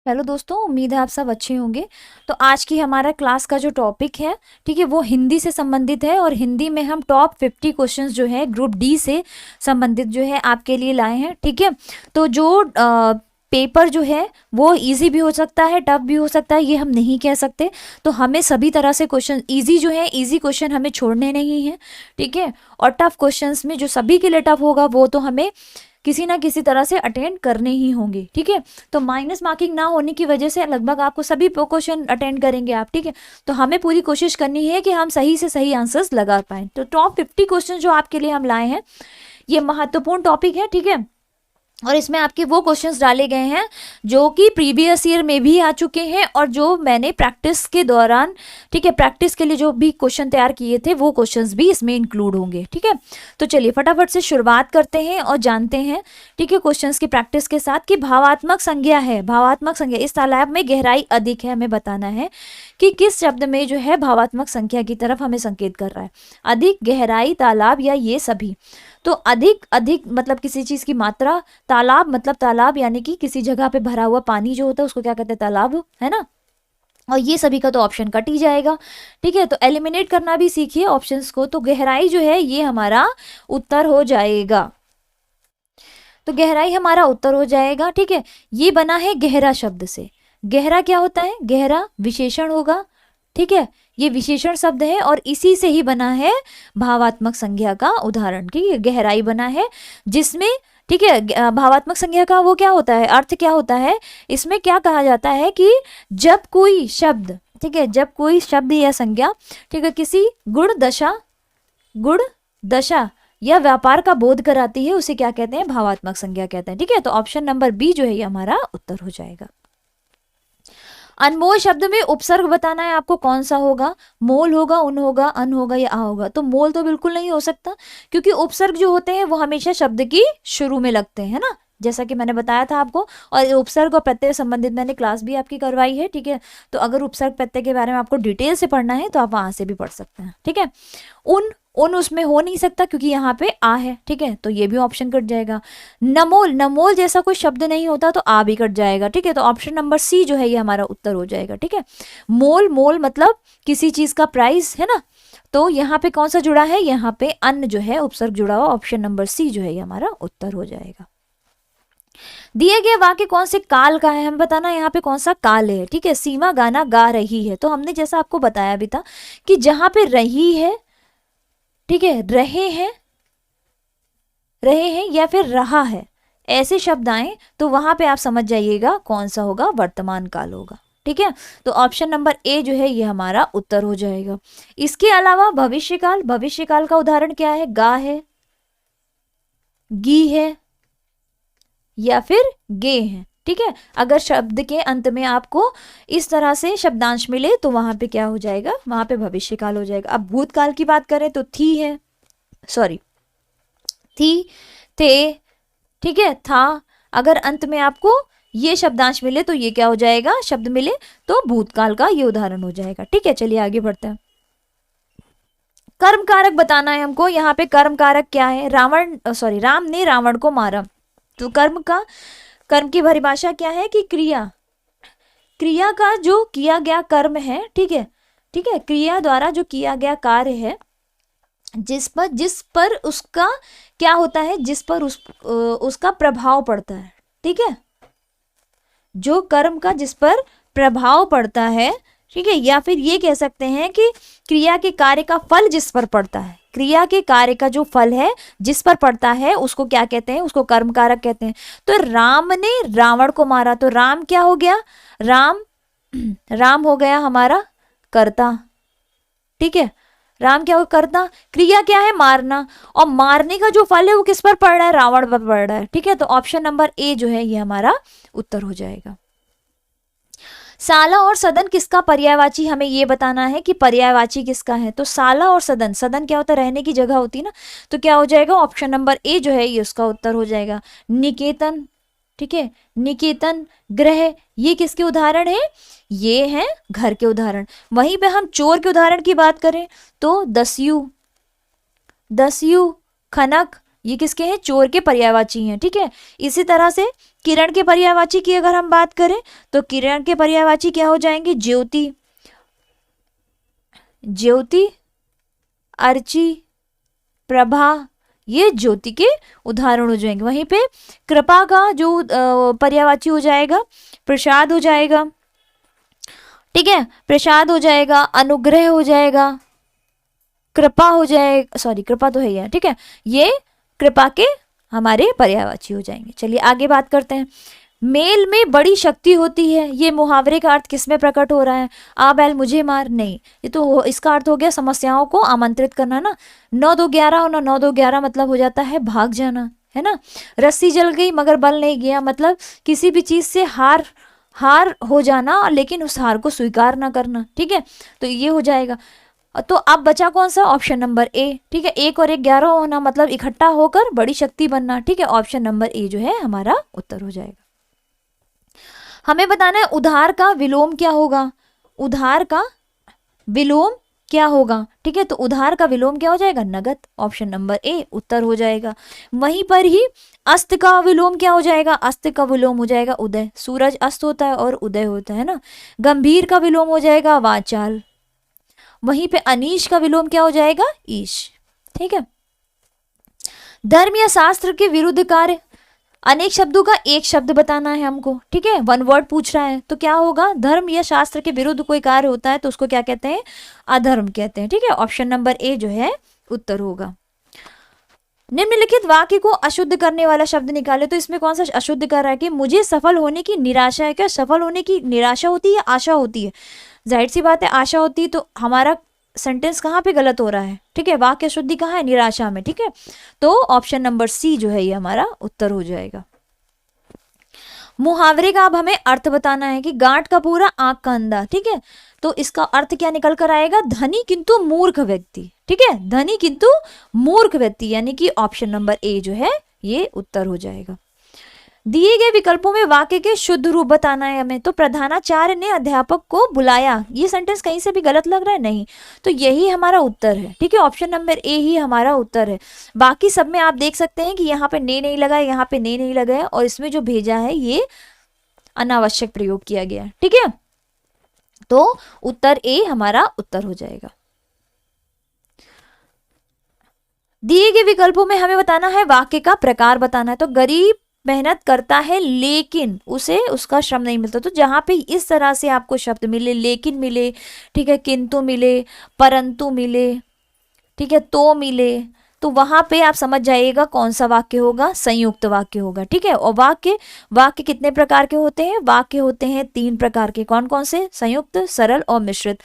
Hello दोस्तों, उम्मीद है आप सब अच्छे होंगे। तो आज की हमारा क्लास का जो टॉपिक है, ठीक है, वो हिंदी से संबंधित है और हिंदी में हम टॉप 50 क्वेश्चंस जो है ग्रुप डी से संबंधित जो है आपके लिए लाए हैं। ठीक है, तो जो पेपर जो है वो इजी भी हो सकता है, टफ भी हो सकता है, ये हम नहीं कह सकते। तो हमें सभी तरह से क्वेश्चन इजी जो है, इजी क्वेश्चन हमें छोड़ने नहीं है। ठीक है, और टफ क्वेश्चंस में जो सभी के लिए टफ होगा वो तो हमें किसी ना किसी तरह से अटेंड करने ही होंगे। ठीक है, तो माइनस मार्किंग ना होने की वजह से लगभग आपको सभी क्वेश्चन अटेंड करेंगे आप। ठीक है, तो हमें पूरी कोशिश करनी है कि हम सही से सही आंसर्स लगा पाएं। तो टॉप 50 क्वेश्चन जो आपके लिए हम लाए हैं, ये महत्वपूर्ण टॉपिक है। ठीक है, और इसमें आपके वो क्वेश्चंस डाले गए हैं जो कि प्रीवियस ईयर में भी आ चुके हैं और जो मैंने प्रैक्टिस के दौरान, ठीक है, प्रैक्टिस के लिए जो भी क्वेश्चन तैयार किए थे वो क्वेश्चंस भी इसमें इंक्लूड होंगे। ठीक है, तो चलिए फटाफट से शुरुआत करते हैं और जानते हैं, ठीक है, क्वेश्चंस की प्रैक्टिस के साथ कि भावात्मक संज्ञा है। भावात्मक संज्ञा, इस तालाब में गहराई अधिक है, हमें बताना है कि किस शब्द में जो है भावात्मक संख्या की तरफ हमें संकेत कर रहा है। अधिक, गहराई, तालाब या ये सभी। तो अधिक, अधिक मतलब किसी चीज की मात्रा, तालाब मतलब तालाब यानी कि किसी जगह पे भरा हुआ पानी जो होता है उसको क्या कहते हैं, तालाब, है ना। और ये सभी का तो ऑप्शन कट ही जाएगा। ठीक है, तो एलिमिनेट करना भी सीखिए ऑप्शंस को। तो गहराई जो है ये हमारा उत्तर हो जाएगा। तो गहराई हमारा उत्तर हो जाएगा। ठीक है, ये बना है गहरा शब्द से। गहरा क्या होता है, गहरा विशेषण होगा। ठीक है, ये विशेषण शब्द है और इसी से ही बना है भावात्मक संज्ञा का उदाहरण। ठीक है, गहराई बना है जिसमें, ठीक है, भावात्मक संज्ञा का वो क्या होता है, अर्थ क्या होता है, इसमें क्या कहा जाता है कि जब कोई शब्द, ठीक है, जब कोई शब्द या संज्ञा, ठीक है, किसी गुण दशा या व्यापार का बोध कराती है, उसे क्या कहते हैं, भावात्मक संज्ञा कहते हैं। ठीक है, तो ऑप्शन नंबर बी जो है ये हमारा उत्तर हो जाएगा। अनमोल शब्द में उपसर्ग बताना है आपको, कौन सा होगा, मोल होगा, उन होगा, अन होगा या आ होगा। तो मोल तो बिल्कुल नहीं हो सकता, क्योंकि उपसर्ग जो होते हैं वो हमेशा शब्द की शुरू में लगते हैं ना, जैसा कि मैंने बताया था आपको। और उपसर्ग और प्रत्यय संबंधित मैंने क्लास भी आपकी करवाई है। ठीक है, तो अगर उपसर्ग प्रत्यय के बारे में आपको डिटेल से पढ़ना है तो आप वहां से भी पढ़ सकते हैं। ठीक है, उन उसमें हो नहीं सकता क्योंकि यहाँ पे आ है। ठीक है, तो ये भी ऑप्शन कट जाएगा। नमोल, नमोल जैसा कोई शब्द नहीं होता तो आ भी कट जाएगा। ठीक है, तो ऑप्शन नंबर सी जो है ये हमारा उत्तर हो जाएगा। ठीक है, मोल, मोल मतलब किसी चीज का प्राइस, है ना। तो यहाँ पे कौन सा जुड़ा है, यहाँ पे अन्न जो है उपसर्ग जुड़ा हुआ, ऑप्शन नंबर सी जो है ये हमारा उत्तर हो जाएगा। दिए गए वाक्य कौन से काल का है, हम बताना यहाँ पे कौन सा काल है। ठीक है, सीमा गाना गा रही है, तो हमने जैसा आपको बताया भी था कि जहां पे रही है, ठीक है, रहे हैं या फिर रहा है, ऐसे शब्द आए तो वहां पे आप समझ जाइएगा कौन सा होगा, वर्तमान काल होगा। ठीक है, तो ऑप्शन नंबर ए जो है ये हमारा उत्तर हो जाएगा। इसके अलावा भविष्यकाल, भविष्यकाल का उदाहरण क्या है, गा है, गी है या फिर गे है। ठीक है, अगर शब्द के अंत में आपको इस तरह से शब्दांश मिले तो वहां पे क्या हो जाएगा, वहां पे भविष्यकाल हो जाएगा। अब भूतकाल की बात करें तो थी है, सॉरी, थी, थे, ठीक है, था। अगर अंत में आपको ये शब्दांश मिले तो ये क्या हो जाएगा, शब्द मिले तो भूतकाल का ये उदाहरण हो जाएगा। ठीक है, चलिए आगे बढ़ते हैं। कर्म कारक बताना है हमको। यहाँ पे कर्म कारक क्या है, राम ने रावण को मारा। तो कर्म की परिभाषा क्या है कि क्रिया का जो किया गया कर्म है। ठीक है, ठीक है, क्रिया द्वारा जो किया गया कार्य है, जिस पर उसका क्या होता है, जिस पर उसका प्रभाव पड़ता है। ठीक है, जो कर्म का जिस पर प्रभाव पड़ता है। ठीक है, या फिर ये कह सकते हैं कि क्रिया के कार्य का फल जिस पर पड़ता है, क्रिया के कार्य का जो फल है जिस पर पड़ता है उसको क्या कहते हैं, उसको कर्म कारक कहते हैं। तो राम ने रावण को मारा, तो राम क्या हो गया, राम हो गया हमारा कर्ता। ठीक है, राम क्या हो, कर्ता, क्रिया क्या है, मारना, और मारने का जो फल है वो किस पर पड़ रहा है, रावण पर पड़ रहा है। ठीक है, तो ऑप्शन नंबर ए जो है ये हमारा उत्तर हो जाएगा। साला और सदन किसका पर्यायवाची, हमें ये बताना है कि पर्यायवाची किसका है। तो साला और सदन, सदन क्या होता है, रहने की जगह होती है ना, तो क्या हो जाएगा, ऑप्शन नंबर ए जो है ये उसका उत्तर हो जाएगा। निकेतन, ठीक है, निकेतन, ग्रह, ये किसके उदाहरण है, ये हैं घर के उदाहरण। वहीं पे हम चोर के उदाहरण की बात करें तो दस्यु, खनक, ये किसके हैं, चोर के पर्यायवाची हैं। ठीक है, इसी तरह से किरण के पर्यायवाची की अगर हम बात करें तो किरण के पर्यायवाची क्या हो जाएंगे, ज्योति, ज्योति, अर्ची, प्रभा, ये ज्योति के उदाहरण हो जाएंगे। वहीं पे कृपा का जो पर्यायवाची हो जाएगा प्रसाद हो जाएगा, ठीक है, प्रसाद हो जाएगा, अनुग्रह हो जाएगा, कृपा हो जाएगा, सॉरी कृपा तो है ही है, ठीक है, ये कृपा के हमारे पर्यायवाची हो जाएंगे। चलिए आगे बात करते हैं। मेल में बड़ी शक्ति होती है, ये मुहावरे का अर्थ किसमें प्रकट हो रहा है, आ बैल मुझे मार, नहीं, ये तो इसका अर्थ हो गया समस्याओं को आमंत्रित करना ना, 9-2-11 होना, 9-2-11 मतलब हो जाता है भाग जाना, है ना। रस्सी जल गई मगर बल नहीं गया, मतलब किसी भी चीज से हार हो जाना लेकिन उस हार को स्वीकार ना करना, ठीक है, तो ये हो जाएगा। तो अब बचा कौन सा, ऑप्शन नंबर ए, ठीक है, 1 और 1 11 होना मतलब इकट्ठा होकर बड़ी शक्ति बनना, ठीक है, ऑप्शन नंबर ए जो है हमारा उत्तर हो जाएगा। हमें बताना है उधार का विलोम क्या होगा, उधार का विलोम क्या होगा, ठीक है, तो उधार का विलोम क्या हो जाएगा, नगद, ऑप्शन नंबर ए उत्तर हो जाएगा। वहीं पर ही अस्त का विलोम क्या हो जाएगा, अस्त का विलोम हो जाएगा उदय, सूरज अस्त होता है और उदय होता है ना। गंभीर का विलोम हो जाएगा वाचाल, वहीं पे अनीश का विलोम क्या हो जाएगा, ईश, ठीक है। धर्म या शास्त्र के विरुद्ध कार्य, अनेक शब्दों का एक शब्द बताना है हमको, ठीक है, 1 वर्ड पूछ रहा है, तो क्या होगा, धर्म या शास्त्र के विरुद्ध कोई कार्य होता है तो उसको क्या कहते हैं, अधर्म कहते हैं, ठीक है, ऑप्शन नंबर ए जो है उत्तर होगा। निम्नलिखित वाक्य को अशुद्ध करने वाला शब्द निकाले, तो इसमें कौन सा अशुद्ध कर रहा है कि मुझे सफल होने की निराशा है, क्या सफल होने की निराशा होती है या आशा होती है, जाहिर सी बात है आशा होती है, तो हमारा सेंटेंस कहाँ पे गलत हो रहा है, ठीक है, वाक्य शुद्धि कहाँ है, निराशा में, ठीक है, तो ऑप्शन नंबर सी जो है ये हमारा उत्तर हो जाएगा। मुहावरे का अब हमें अर्थ बताना है कि गांठ का पूरा आंख का अंधा, ठीक है, तो इसका अर्थ क्या निकल कर आएगा, धनी किंतु मूर्ख व्यक्ति, ठीक है, धनी किंतु मूर्ख व्यक्ति, यानी कि ऑप्शन नंबर ए जो है ये उत्तर हो जाएगा। दिए गए विकल्पों में वाक्य के शुद्ध रूप बताना है हमें, तो प्रधानाचार्य ने अध्यापक को बुलाया, ये सेंटेंस कहीं से भी गलत लग रहा है, नहीं, तो यही हमारा उत्तर है, ठीक है, ऑप्शन नंबर ए ही हमारा उत्तर है। बाकी सब में आप देख सकते हैं कि यहाँ पे ने नहीं लगा है, यहाँ पे ने नहीं लगा है, और इसमें जो भेजा है ये अनावश्यक प्रयोग किया गया, ठीक है, तो उत्तर ए हमारा उत्तर हो जाएगा। दिए गए विकल्पों में हमें बताना है वाक्य का प्रकार बताना है, तो गरीब मेहनत करता है लेकिन उसे उसका श्रम नहीं मिलता, तो जहां पे इस तरह से आपको शब्द मिले, लेकिन मिले, ठीक है, किंतु मिले, परंतु मिले, ठीक है, तो मिले, तो वहां पे आप समझ जाइएगा कौन सा वाक्य होगा, संयुक्त वाक्य होगा, ठीक है। और वाक्य कितने प्रकार के होते हैं, वाक्य होते हैं 3 प्रकार के, कौन कौन से, संयुक्त, सरल और मिश्रित।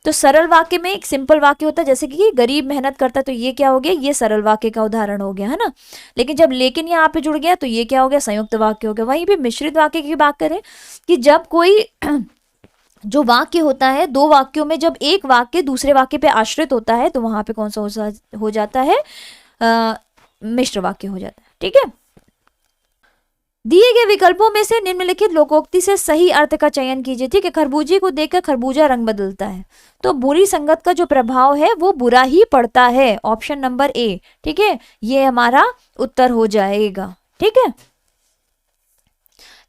तो सरल वाक्य में एक सिंपल वाक्य होता है, जैसे कि गरीब मेहनत करता है, तो ये क्या हो गया, ये सरल वाक्य का उदाहरण हो गया, है ना। लेकिन जब लेकिन यहाँ पे जुड़ गया तो ये क्या हो गया, संयुक्त वाक्य हो गया। वहीं पे मिश्रित वाक्य की बात करें कि जब कोई जो वाक्य होता है, 2 वाक्यों में जब एक वाक्य दूसरे वाक्य पे आश्रित होता है तो वहां पे कौन सा हो जाता है, मिश्र वाक्य हो जाता है, ठीक है। दिए गए विकल्पों में से निम्नलिखित लोकोक्ति से सही अर्थ का चयन कीजिए, ठीक है। खरबूजे को देखकर खरबूजा रंग बदलता है, तो बुरी संगत का जो प्रभाव है वो बुरा ही पड़ता है, ऑप्शन नंबर ए, ठीक है, ये हमारा उत्तर हो जाएगा, ठीक है।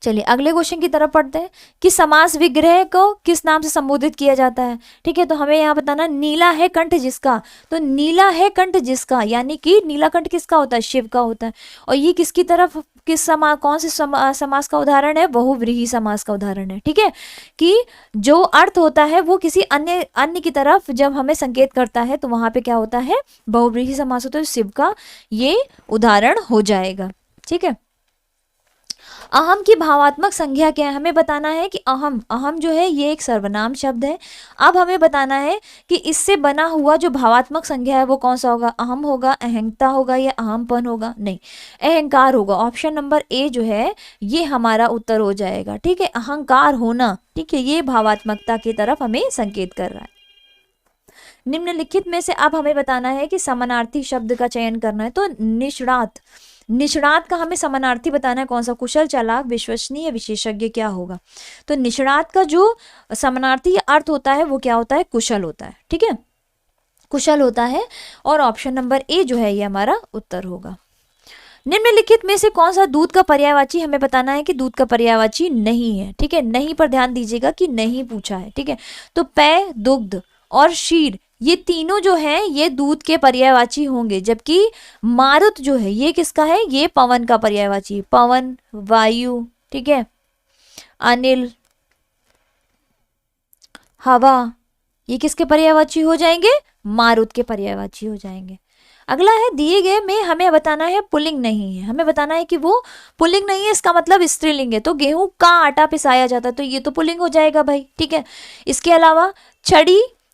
चलिए अगले क्वेश्चन की तरफ पढ़ते हैं कि समास विग्रह को किस नाम से संबोधित किया जाता है, ठीक है। तो हमें यहाँ बताना, नीला है कंठ जिसका, तो नीला है कंठ जिसका यानी कि नीला कंठ किसका होता है, शिव का होता है। और ये किसकी तरफ, कौन से समास का उदाहरण है, बहुव्रीहि समास का उदाहरण है, ठीक है, कि जो अर्थ होता है वो किसी अन्य की तरफ जब हमें संकेत करता है तो वहां पे क्या होता है, बहुव्रीहि समास होता है, शिव का ये उदाहरण हो जाएगा, ठीक है। अहम की भावात्मक संज्ञा क्या है, हमें बताना है कि अहम जो है ये एक सर्वनाम शब्द है। अब हमें बताना है कि इससे बना हुआ जो भावात्मक संज्ञा है वो कौन सा होगा, अहम होगा, अहंता होगा या अहमपन होगा, नहीं, अहंकार होगा। ऑप्शन नंबर ए जो है ये हमारा उत्तर हो जाएगा, ठीक है, अहंकार होना, ठीक है, ये भावात्मकता की तरफ हमें संकेत कर रहा है। निम्नलिखित में से अब हमें बताना है कि समानार्थी शब्द का चयन करना है, तो निष्णात का हमें समानार्थी बताना है कौन सा, कुशल, चालाक, विश्वसनीय, विशेषज्ञ क्या होगा। तो निष्णात का जो समानार्थी अर्थ होता है वो क्या होता है, कुशल होता है, ठीक है, कुशल होता है, और ऑप्शन नंबर ए जो है ये हमारा उत्तर होगा। निम्नलिखित में से कौन सा दूध का पर्यायवाची, हमें बताना है कि दूध का पर्यायवाची नहीं है। ठीक है, नहीं पर ध्यान दीजिएगा कि नहीं पूछा है। ठीक है, तो पेय, दुग्ध और क्षीर ये तीनों जो है ये दूध के पर्यायवाची होंगे, जबकि मारुत जो है ये किसका है, ये पवन का पर्यायवाची, पवन, वायु, ठीक है, अनिल, हवा, ये किसके पर्यायवाची हो जाएंगे, मारुत के पर्यायवाची हो जाएंगे। अगला है दिए गए में हमें बताना है पुल्लिंग नहीं है, हमें बताना है कि वो पुल्लिंग नहीं है, इसका मतलब स्त्रीलिंग है। तो गेहूं का आटा पिसाया जाता है, तो ये तो पुल्लिंग हो जाएगा भाई। ठीक है, इसके अलावा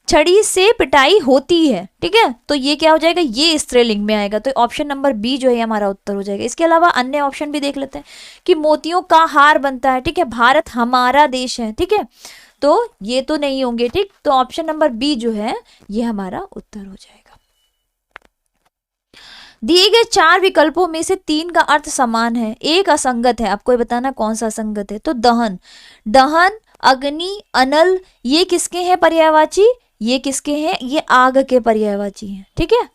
छड़ी से पिटाई होती है, ठीक है, तो ये क्या हो जाएगा, ये स्त्रीलिंग में आएगा। तो ऑप्शन नंबर बी जो है हमारा उत्तर हो जाएगा। इसके अलावा अन्य ऑप्शन भी देख लेते हैं कि मोतियों का हार बनता है, ठीक है, भारत हमारा देश है, ठीक है, तो ये तो नहीं होंगे। ठीक, तो ऑप्शन नंबर बी जो है ये हमारा उत्तर हो जाएगा। दिए गए 4 विकल्पों में से 3 का अर्थ समान है, एक असंगत है, आपको ये बताना कौन सा असंगत है। तो दहन, अग्नि, अनल ये किसके हैं पर्यायवाची, ये किसके हैं, ये आग के पर्यायवाची हैं। ठीक है,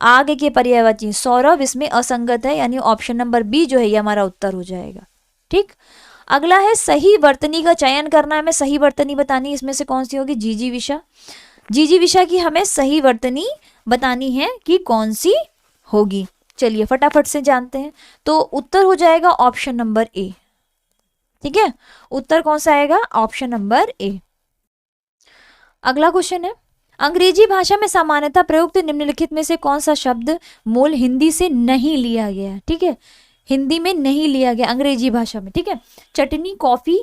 आग के पर्यायवाची। सौरभ इसमें असंगत है, यानी ऑप्शन नंबर बी जो है ये हमारा उत्तर हो जाएगा। ठीक, अगला है सही वर्तनी का चयन करना है, हमें सही वर्तनी बतानी, इसमें से कौन सी होगी, जीजीविषा। जीजीविषा की हमें सही वर्तनी बतानी है कि कौन सी होगी। चलिए फटाफट से जानते हैं। तो उत्तर हो जाएगा ऑप्शन नंबर ए। ठीक है, उत्तर कौन सा आएगा, ऑप्शन नंबर ए। अगला क्वेश्चन है, अंग्रेजी भाषा में सामान्यतः प्रयुक्त निम्नलिखित में से कौन सा शब्द मूल हिंदी से नहीं लिया गया है। ठीक है, हिंदी में नहीं लिया गया, अंग्रेजी भाषा में। ठीक है, चटनी, कॉफी,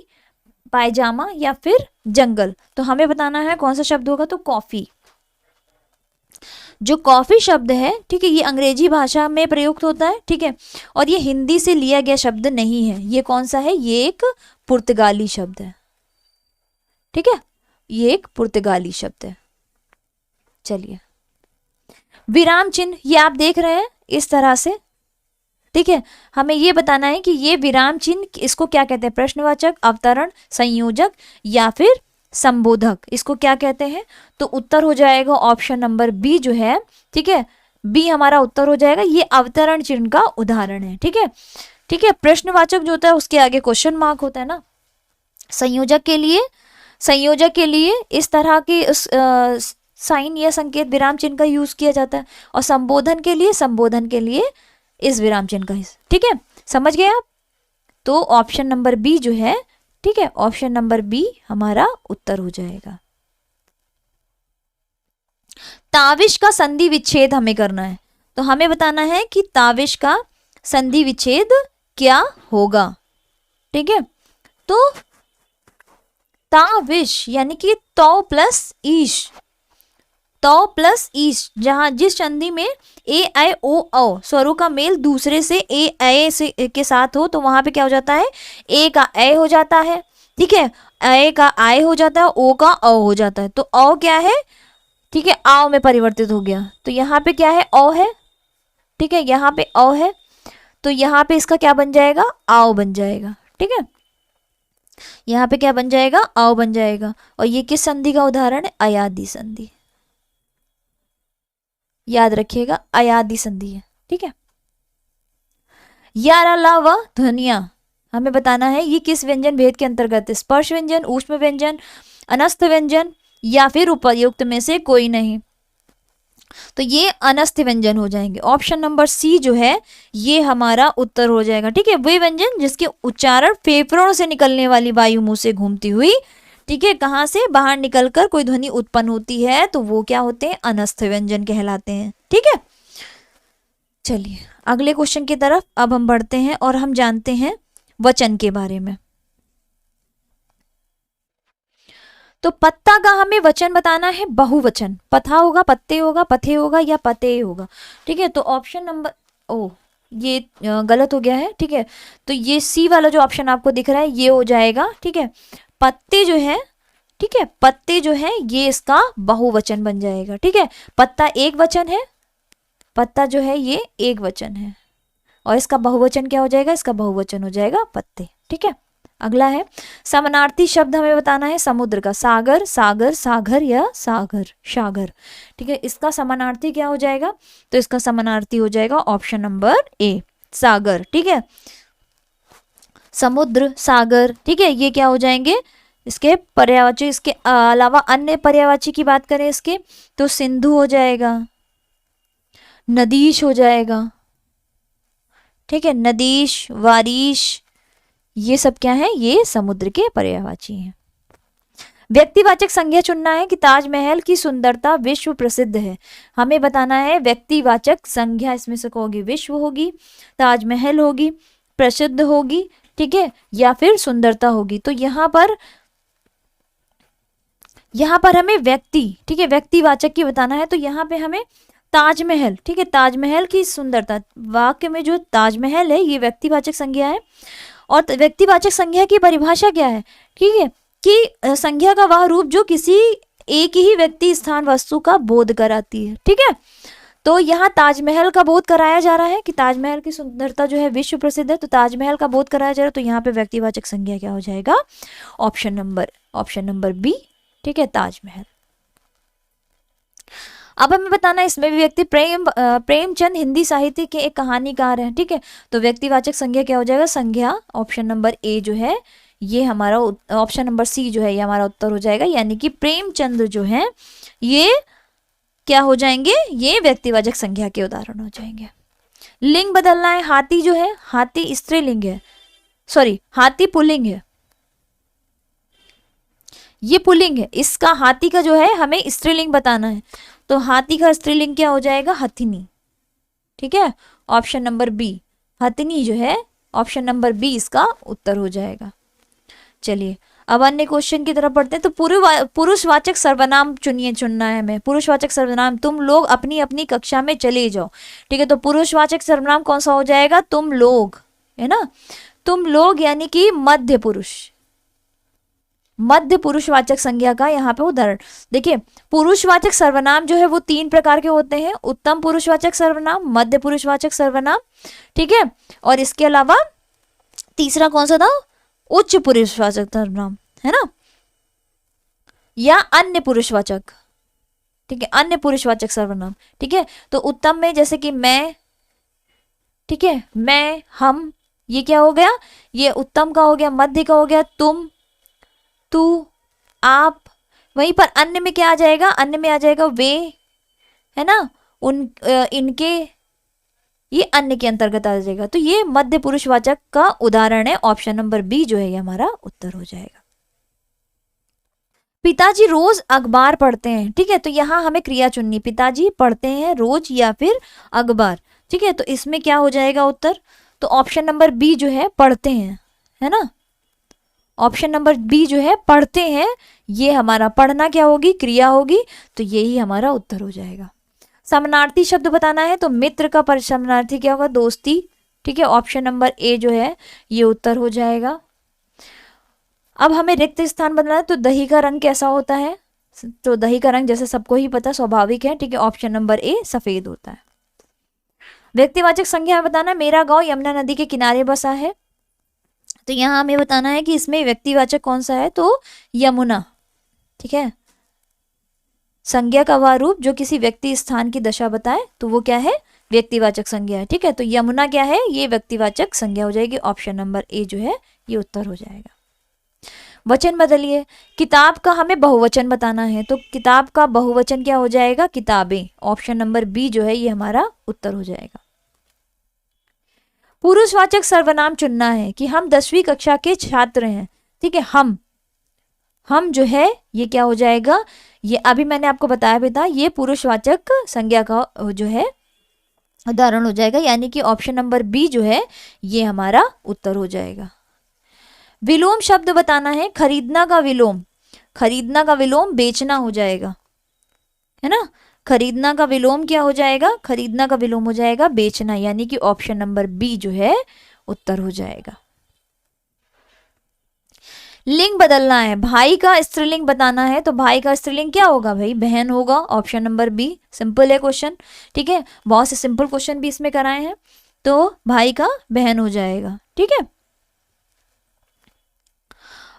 पायजामा या फिर जंगल। तो हमें बताना है कौन सा शब्द होगा, तो कॉफी। जो कॉफी शब्द है, ठीक है, ये अंग्रेजी भाषा में प्रयुक्त होता है। ठीक है, और ये हिंदी से लिया गया शब्द नहीं है। ये कौन सा है, ये एक पुर्तगाली शब्द है। ठीक है, ये एक पुर्तगाली शब्द है। चलिए, विराम चिन्ह ये आप देख रहे हैं इस तरह से। ठीक है, हमें ये बताना है कि ये विराम चिन्ह इसको क्या कहते हैं, प्रश्नवाचक, अवतरण, संयोजक या फिर संबोधक, इसको क्या कहते हैं। तो उत्तर हो जाएगा ऑप्शन नंबर बी जो है। ठीक है, बी हमारा उत्तर हो जाएगा, ये अवतरण चिन्ह का उदाहरण है। ठीक है, ठीक है, प्रश्नवाचक जो होता है उसके आगे क्वेश्चन मार्क होता है ना। संयोजक के लिए इस तरह की साइन या संकेत विराम चिन्ह का यूज किया जाता है, और संबोधन के लिए इस विराम चिन्ह का। ठीक है, समझ गए आप। तो ऑप्शन नंबर बी जो है, ठीक है, ऑप्शन नंबर बी हमारा उत्तर हो जाएगा। ताविश का संधि विच्छेद हमें करना है, तो हमें बताना है कि ताविश का संधि विच्छेद क्या होगा। ठीक है, तो ताविश यानी कि तौ प्लस ईश, जहां जिस संधि में ए आई ओ औ स्वरों का मेल दूसरे से ए ए से के साथ हो, तो वहां पे क्या हो जाता है, ए का ए हो जाता है। ठीक है, ए का आय हो जाता है, ओ का औ हो जाता है। तो औ क्या है, ठीक है, आओ में परिवर्तित हो गया। तो यहाँ पे क्या है, औ है। ठीक है, यहाँ पे औ है, तो यहाँ पे इसका क्या बन जाएगा, आओ बन जाएगा। ठीक है, यहाँ पे क्या बन जाएगा, आओ बन जाएगा। और ये किस संधि का उदाहरण है, अयादी संधि। याद रखिएगा, अयादी संधि है। ठीक है, यारा ला व ध्वनिया हमें बताना है ये किस व्यंजन भेद के अंतर्गत है, स्पर्श व्यंजन, ऊष्म व्यंजन, अनस्थ व्यंजन या फिर उपर्युक्त में से कोई नहीं। तो ये अनस्थ व्यंजन हो जाएंगे। ऑप्शन नंबर सी जो है ये हमारा उत्तर हो जाएगा। ठीक है, वे व्यंजन जिसके उच्चारण फेफड़ों से निकलने वाली वायु मुंह से घूमती हुई, ठीक है, कहाँ से बाहर निकलकर कोई ध्वनि उत्पन्न होती है, तो वो क्या होते हैं, अनस्थ व्यंजन कहलाते हैं। ठीक है, चलिए अगले क्वेश्चन की तरफ अब हम बढ़ते हैं और हम जानते हैं वचन के बारे में। तो पत्ता का हमें वचन बताना है बहुवचन, पथा होगा, पत्ते होगा, पथे होगा या पते होगा। ठीक है, तो ऑप्शन नंबर ये गलत हो गया है। ठीक है, तो ये सी वाला जो ऑप्शन आपको दिख रहा है ये हो जाएगा। ठीक है, पत्ते जो है, ठीक है, पत्ते जो है ये इसका बहुवचन बन जाएगा। ठीक है, पत्ता एक वचन है, पत्ता जो है ये एक वचन है, और इसका बहुवचन क्या हो जाएगा, इसका बहुवचन हो जाएगा पत्ते। ठीक है, अगला है समानार्थी शब्द हमें बताना है समुद्र का, सागर, सागर, सागर या सागर, सागर। ठीक है, इसका समानार्थी क्या हो जाएगा, तो इसका समानार्थी हो जाएगा ऑप्शन नंबर ए, सागर, ठीक है, समुद्र, सागर, ठीक है, ये क्या हो जाएंगे इसके पर्यायवाची। इसके अलावा अन्य पर्यायवाची की बात करें इसके तो सिंधु हो जाएगा, नदीश हो जाएगा, ठीक है, नदीश, वारिश, ये सब क्या है, ये समुद्र के पर्यायवाची हैं। व्यक्तिवाचक संज्ञा चुनना है कि ताजमहल की सुंदरता विश्व प्रसिद्ध है। हमें बताना है व्यक्तिवाचक संज्ञा, इसमें से होगी विश्व होगी, ताजमहल होगी, प्रसिद्ध होगी, ठीक है, या फिर सुंदरता होगी। तो यहाँ पर हमें व्यक्ति, ठीक है, व्यक्तिवाचक की बताना है। तो यहाँ पे हमें ताजमहल, ठीक है, ताजमहल की सुंदरता, वाक्य में जो ताजमहल है ये व्यक्तिवाचक संज्ञा है। और व्यक्तिवाचक संज्ञा की परिभाषा क्या है, ठीक है, कि संज्ञा का वह रूप जो किसी एक ही व्यक्ति, स्थान, वस्तु का बोध कराती है, ठीक है। तो यहाँ ताजमहल का बोध कराया जा रहा है कि ताजमहल की सुंदरता जो है विश्व प्रसिद्ध है, तो ताजमहल का बोध कराया जा रहा है। तो यहाँ पे व्यक्तिवाचक संज्ञा क्या हो जाएगा, ऑप्शन नंबर बी, ठीक है, ताजमहल। अब हमें बताना है इसमें भी व्यक्ति प्रेमचंद हिंदी साहित्य के एक कहानीकार हैं, ठीक है। तो व्यक्तिवाचक संज्ञा क्या हो जाएगा, संज्ञा ऑप्शन नंबर ए जो है ये हमारा, ऑप्शन नंबर सी जो है ये हमारा उत्तर हो जाएगा। यानी कि प्रेमचंद जो है ये क्या हो जाएंगे, ये व्यक्तिवाचक संज्ञा के उदाहरण हो जाएंगे। लिंग बदलना है, हाथी जो है, हाथी स्त्रीलिंग है, सॉरी हाथी पुल्लिंग है, ये पुल्लिंग है, इसका हाथी का जो है हमें स्त्रीलिंग बताना है। तो हाथी का स्त्रीलिंग क्या हो जाएगा, हथिनी, ठीक है, ऑप्शन नंबर बी, हथिनी जो है ऑप्शन नंबर बी इसका उत्तर हो जाएगा। चलिए अब अन्य क्वेश्चन की तरफ बढ़ते हैं। तो पुरुषवाचक सर्वनाम चुनना है हमें, पुरुषवाचक सर्वनाम। तुम लोग अपनी अपनी कक्षा में चले जाओ, ठीक है। तो पुरुषवाचक सर्वनाम कौन सा हो जाएगा, तुम लोग, है ना, तुम लोग, यानी कि मध्य पुरुष, मध्य पुरुषवाचक संज्ञा का यहाँ पे उदाहरण देखिए। पुरुषवाचक सर्वनाम जो है वो 3 प्रकार के होते हैं, उत्तम पुरुषवाचक सर्वनाम, मध्य पुरुषवाचक सर्वनाम, ठीक है, और इसके अलावा तीसरा कौन सा था, उच्च पुरुषवाचक सर्वनाम, है ना, या अन्य पुरुषवाचक, ठीक है, अन्य पुरुषवाचक सर्वनाम, ठीक है। तो उत्तम में जैसे कि मैं, ठीक है, मैं, हम, ये क्या हो गया, ये उत्तम का हो गया, मध्य का हो गया तुम, तू, आप। वहीं पर अन्य में क्या आ जाएगा, अन्य में आ जाएगा वे, है ना, उन, इनके, ये अन्य के अंतर्गत आ जाएगा। तो ये मध्य पुरुषवाचक का उदाहरण है, ऑप्शन नंबर बी जो है ये हमारा उत्तर हो जाएगा। पिताजी रोज अखबार पढ़ते हैं, ठीक है, तो यहाँ हमें क्रिया चुननी, पिताजी पढ़ते हैं रोज या फिर अखबार, ठीक है। तो इसमें क्या हो जाएगा उत्तर, तो ऑप्शन नंबर बी जो है पढ़ते हैं, है ना, ऑप्शन नंबर बी जो है पढ़ते हैं, ये हमारा पढ़ना क्या होगी, क्रिया होगी, तो यही हमारा उत्तर हो जाएगा। समानार्थी शब्द बताना है, तो मित्र का समानार्थी क्या होगा, दोस्ती, ठीक है, ऑप्शन नंबर ए जो है ये उत्तर हो जाएगा। अब हमें रिक्त स्थान बनाना है, तो दही का रंग कैसा होता है, तो दही का रंग जैसे सबको ही पता स्वाभाविक है, ठीक है, ऑप्शन नंबर ए सफेद होता है। व्यक्तिवाचक संज्ञा बताना, मेरा गांव यमुना नदी के किनारे बसा है, तो यहाँ हमें बताना है कि इसमें व्यक्तिवाचक कौन सा है, तो यमुना, ठीक है, संज्ञा का वह रूप जो किसी व्यक्ति स्थान की दशा बताए, तो वो क्या है, व्यक्तिवाचक संज्ञा है, ठीक है। तो यमुना क्या है, ये व्यक्तिवाचक संज्ञा हो जाएगी, ऑप्शन नंबर ए जो है ये उत्तर हो जाएगा। वचन बदलिए, किताब का हमें बहुवचन बताना है, तो किताब का बहुवचन क्या हो जाएगा, किताबें, ऑप्शन नंबर बी जो है ये हमारा उत्तर हो जाएगा। पुरुषवाचक सर्वनाम चुनना है कि हम 10वीं कक्षा के छात्र हैं, ठीक है, हम जो है ये क्या हो जाएगा, ये अभी मैंने आपको बताया भी था, ये पुरुषवाचक संज्ञा का जो है उदाहरण हो जाएगा, यानी कि ऑप्शन नंबर बी जो है ये हमारा उत्तर हो जाएगा। विलोम शब्द बताना है, खरीदना का विलोम बेचना हो जाएगा, है ना, खरीदना का विलोम क्या हो जाएगा, खरीदना का विलोम हो जाएगा बेचना, यानी कि ऑप्शन नंबर बी जो है उत्तर हो जाएगा। लिंग बदलना है, भाई का स्त्रीलिंग बताना है, तो भाई का स्त्रीलिंग क्या होगा, भाई बहन होगा, ऑप्शन नंबर बी, सिंपल है क्वेश्चन, ठीक है, बहुत से सिंपल क्वेश्चन भी इसमें कराए हैं, तो भाई का बहन हो जाएगा, ठीक है।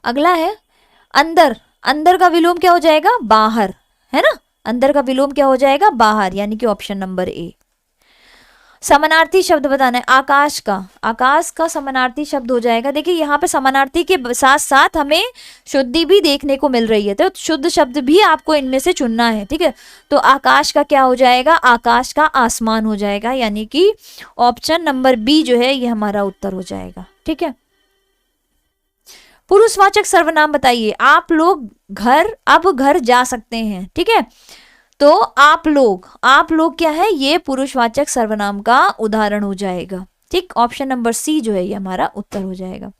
अगला है अंदर का विलोम क्या हो जाएगा, बाहर, है ना, अंदर का विलोम क्या हो जाएगा, बाहर, यानी कि ऑप्शन नंबर ए। समानार्थी शब्द बताना है। आकाश का समानार्थी शब्द हो जाएगा। देखिए यहाँ पे समानार्थी के साथ साथ हमें शुद्धि भी देखने को मिल रही है, तो शुद्ध शब्द भी आपको इनमें से चुनना है, ठीक है। तो आकाश का क्या हो जाएगा, आकाश का आसमान हो जाएगा, यानी कि ऑप्शन नंबर बी जो है ये हमारा उत्तर हो जाएगा, ठीक है। पुरुषवाचक सर्वनाम बताइए। आप लोग अब घर जा सकते हैं, ठीक है। तो आप लोग क्या है, ये पुरुषवाचक सर्वनाम का उदाहरण हो जाएगा, ठीक। ऑप्शन नंबर सी जो है ये हमारा उत्तर हो जाएगा।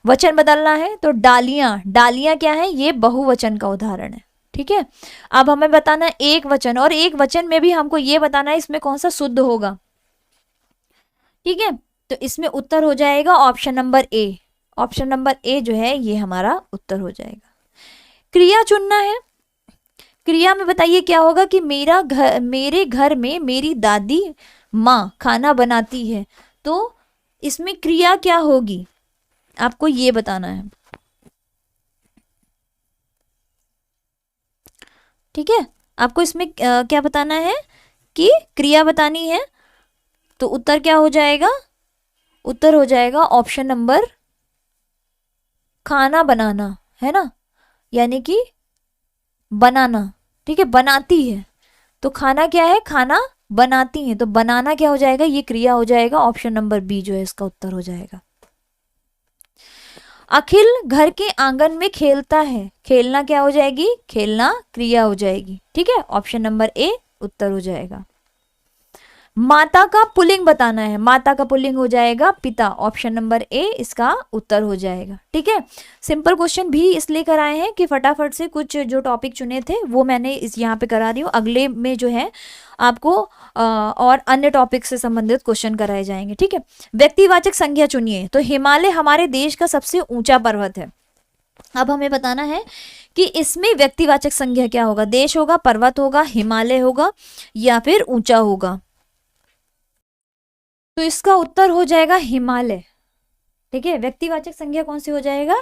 वचन बदलना है तो डालियां क्या है, ये बहुवचन का उदाहरण है, ठीक है। अब हमें बताना है एक वचन, और एक वचन में भी हमको ये बताना है इसमें कौन सा शुद्ध होगा, ठीक है। तो इसमें उत्तर हो जाएगा option number A. Option number A जो है ये हमारा उत्तर हो जाएगा। क्रिया चुनना है। क्रिया में बताइए क्या होगा कि मेरे घर में मेरी दादी माँ खाना बनाती है, तो इसमें क्रिया क्या होगी आपको ये बताना है, ठीक है। आपको इसमें क्या बताना है कि क्रिया बतानी है। तो उत्तर क्या हो जाएगा, उत्तर हो जाएगा ऑप्शन नंबर खाना बनाना, है ना, यानी कि बनाना, ठीक है। बनाती है तो खाना क्या है, खाना बनाती है, तो बनाना क्या हो जाएगा, ये क्रिया हो जाएगा। ऑप्शन नंबर बी जो है इसका उत्तर हो जाएगा। अखिल घर के आंगन में खेलता है, खेलना क्या हो जाएगी, खेलना क्रिया हो जाएगी, ठीक है। ऑप्शन नंबर ए उत्तर हो जाएगा। माता का पुल्लिंग बताना है। माता का पुल्लिंग हो जाएगा पिता। ऑप्शन नंबर ए इसका उत्तर हो जाएगा, ठीक है। सिंपल क्वेश्चन भी इसलिए कराए हैं कि फटाफट से कुछ जो टॉपिक चुने थे वो मैंने इस यहाँ पे करा रही हूँ। अगले में जो है आपको और अन्य टॉपिक से संबंधित क्वेश्चन कराए जाएंगे, ठीक है। व्यक्तिवाचक संज्ञा चुनिए। तो हिमालय हमारे देश का सबसे ऊंचा पर्वत है। अब हमें बताना है कि इसमें व्यक्तिवाचक संज्ञा क्या होगा, देश होगा, पर्वत होगा, हिमालय होगा या फिर ऊंचा होगा। तो इसका उत्तर हो जाएगा हिमालय, ठीक है। व्यक्तिवाचक संज्ञा कौन सी हो जाएगा,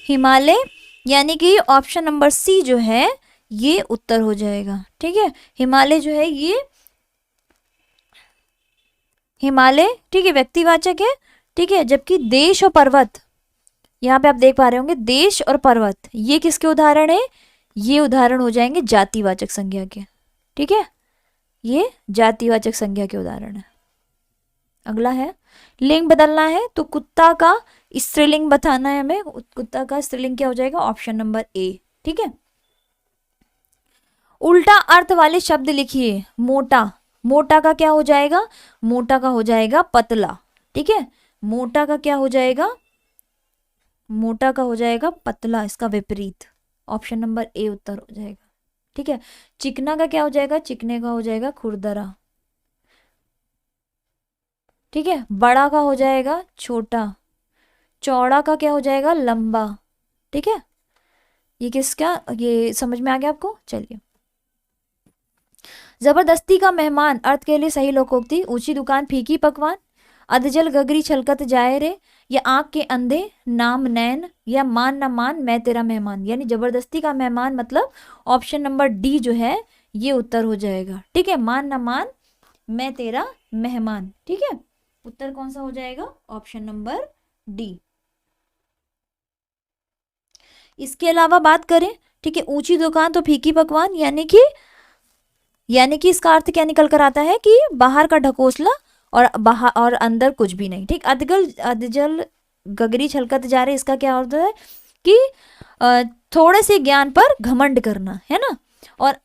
हिमालय, यानी कि ऑप्शन नंबर सी जो है ये उत्तर हो जाएगा, ठीक है। हिमालय जो है ये हिमालय, ठीक है, व्यक्तिवाचक है, ठीक है। जबकि देश और पर्वत, यहाँ पे आप देख पा रहे होंगे देश और पर्वत ये किसके उदाहरण है, ये उदाहरण हो जाएंगे जातिवाचक संज्ञा के, ठीक है। ये जातिवाचक संज्ञा के उदाहरण है। अगला है लिंग बदलना है। तो कुत्ता का स्त्रीलिंग बताना है हमें। कुत्ता का स्त्रीलिंग क्या हो जाएगा, ऑप्शन नंबर ए, ठीक है। उल्टा अर्थ वाले शब्द लिखिए। मोटा का क्या हो जाएगा, मोटा का हो जाएगा पतला, ठीक है। मोटा का क्या हो जाएगा, मोटा का हो जाएगा पतला, इसका विपरीत। ऑप्शन नंबर ए उत्तर हो जाएगा, ठीक है। चिकना का क्या हो जाएगा, चिकने का हो जाएगा खुरदरा, ठीक है। बड़ा का हो जाएगा छोटा, चौड़ा का क्या हो जाएगा लंबा, ठीक है। ये किसका, ये समझ में आ गया आपको। चलिए, जबरदस्ती का मेहमान अर्थ के लिए सही लोकोक्ति। ऊंची दुकान फीकी पकवान, अधजल गगरी छलकत जाए रे, या आंख के अंधे नाम नैन, या मान न मान मैं तेरा मेहमान। यानी जबरदस्ती का मेहमान मतलब ऑप्शन नंबर डी जो है ये उत्तर हो जाएगा, ठीक है। मान न मान मैं तेरा मेहमान, ठीक है। उत्तर कौन सा हो जाएगा, ऑप्शन नंबर डी। इसके अलावा बात करें, ठीक है, ऊंची दुकान तो फीकी पकवान, यानी कि इसका अर्थ क्या निकल कर आता है कि बाहर का ढकोसला और अंदर कुछ भी नहीं, ठीक। अधजल गगरी छलकत जा रहे, इसका क्या अर्थ है कि थोड़े से ज्ञान पर घमंड करना, है ना। और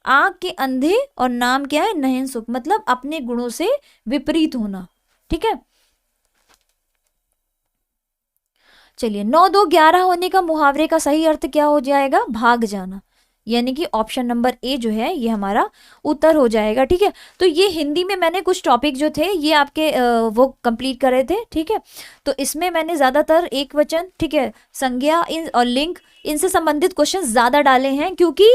आंख के अंधे और नाम क्या है नयन सुख, मतलब अपने गुणों से विपरीत होना, ठीक है। चलिए, 9 2 11 होने का मुहावरे का सही अर्थ क्या हो जाएगा, भाग जाना, यानी कि ऑप्शन नंबर ए जो है ये हमारा उत्तर हो जाएगा, ठीक है। तो ये हिंदी में मैंने कुछ टॉपिक जो थे ये आपके वो कंप्लीट करे थे, ठीक है। तो इसमें मैंने ज़्यादातर एक वचन, ठीक है, संज्ञा और लिंक इनसे संबंधित क्वेश्चन ज्यादा डाले हैं, क्योंकि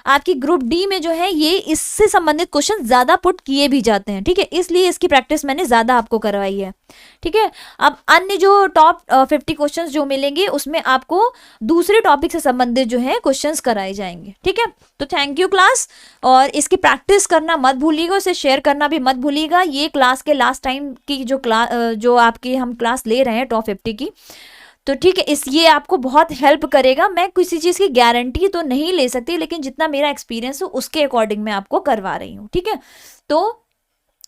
आपकी ग्रुप डी में जो है ये इससे संबंधित क्वेश्चन ज्यादा पुट किए भी जाते हैं, ठीक है, इसलिए इसकी प्रैक्टिस मैंने ज्यादा आपको करवाई है, ठीक है। अब अन्य जो टॉप 50 क्वेश्चंस जो मिलेंगे उसमें आपको दूसरे टॉपिक से संबंधित जो है क्वेश्चंस कराए जाएंगे, ठीक है। तो थैंक यू क्लास, और इसकी प्रैक्टिस करना मत भूलिएगा, उसे शेयर करना भी मत भूलिएगा। ये क्लास के लास्ट टाइम की जो आपकी हम क्लास ले रहे हैं टॉप 50 की, तो ठीक है, ये आपको बहुत हेल्प करेगा। मैं किसी चीज़ की गारंटी तो नहीं ले सकती, लेकिन जितना मेरा एक्सपीरियंस है उसके अकॉर्डिंग मैं आपको करवा रही हूँ, ठीक है। तो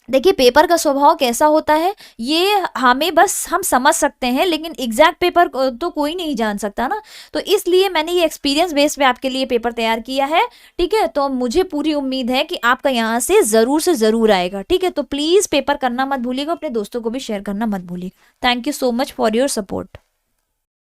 देखिए पेपर का स्वभाव कैसा होता है ये हमें बस हम समझ सकते हैं, लेकिन एग्जैक्ट पेपर तो कोई नहीं जान सकता ना, तो इसलिए मैंने ये एक्सपीरियंस बेस पे आपके लिए पेपर तैयार किया है, ठीक है। तो मुझे पूरी उम्मीद है कि आपका यहाँ से ज़रूर आएगा, ठीक है। तो प्लीज़ पेपर करना मत भूलिएगा, अपने दोस्तों को भी शेयर करना मत भूलिएगा। Thank you so much for your support.